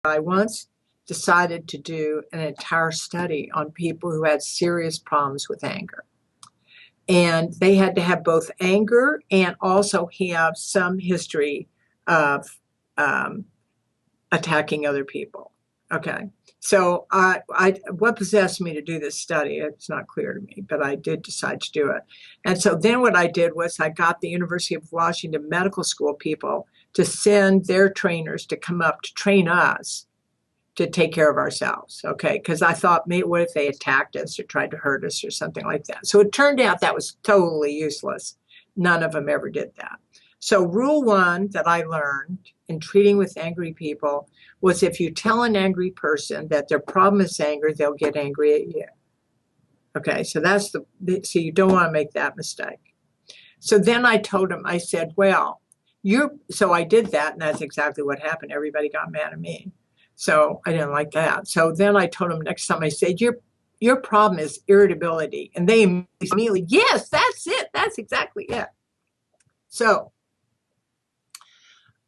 I once decided to do an entire study on people who had serious problems with anger. And they had to have both anger and also have some history of attacking other people. Okay. So what possessed me to do this study? It's not clear to me, but I did decide to do it. And so then what I did was I got the University of Washington Medical School people to send their trainers to come up to train us to take care of ourselves. Okay. Because I thought, maybe what if they attacked us or tried to hurt us or something like that? So it turned out that was totally useless. None of them ever did that. So rule one that I learned in treating with angry people was if you tell an angry person that their problem is anger, they'll get angry at you. Okay, so so you don't want to make that mistake. So then I told him, I said, well, so I did that, and that's exactly what happened. Everybody got mad at me. So I didn't like that. So then I told him next time, I said, your problem is irritability. And they immediately, yes, that's it. That's exactly it. So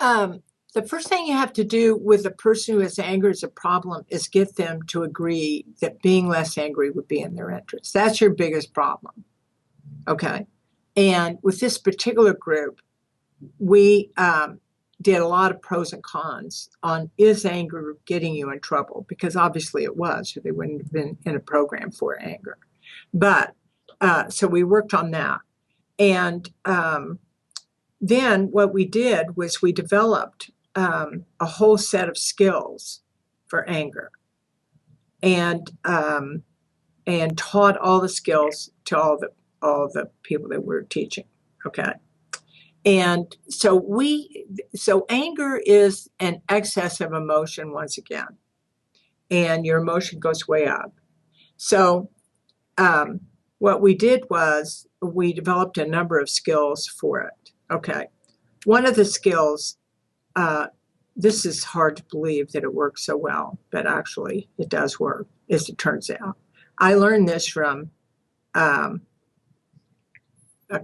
the first thing you have to do with a person who has anger as a problem is get them to agree that being less angry would be in their interest. That's your biggest problem. Okay. And with this particular group, we did a lot of pros and cons on, is anger getting you in trouble? Because obviously it was, or they wouldn't have been in a program for anger. But so we worked on that. And then what we did was we developed a whole set of skills for anger, and taught all the skills to all the people that we're teaching. Okay, and so anger is an excess of emotion once again, and your emotion goes way up. So what we did was we developed a number of skills for it. Okay, one of the skills, this is hard to believe that it works so well, but actually it does work, as it turns out. I learned this from a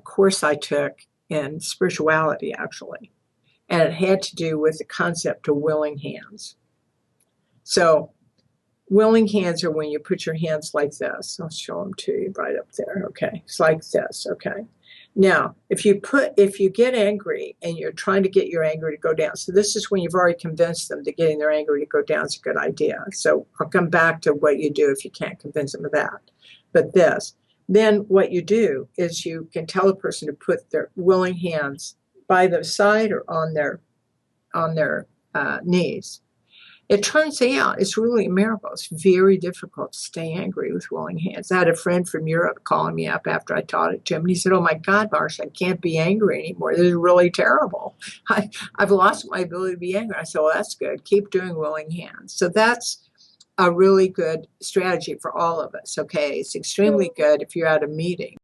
course I took in spirituality, actually, and it had to do with the concept of willing hands. So willing hands are when you put your hands like this. I'll show them to you right up there. Okay, it's like this. Okay. Now, if you get angry and you're trying to get your anger to go down, so this is when you've already convinced them that getting their anger to go down is a good idea. So I'll come back to what you do if you can't convince them of that. But then what you do is you can tell a person to put their willing hands by their side or on their knees. It turns out it's really a miracle. It's very difficult to stay angry with willing hands. I had a friend from Europe calling me up after I taught it to him, and he said, oh my God, Marsha, I can't be angry anymore. This is really terrible. I've lost my ability to be angry. I said, well, that's good. Keep doing willing hands. So that's a really good strategy for all of us, okay? It's extremely good if you're at a meeting.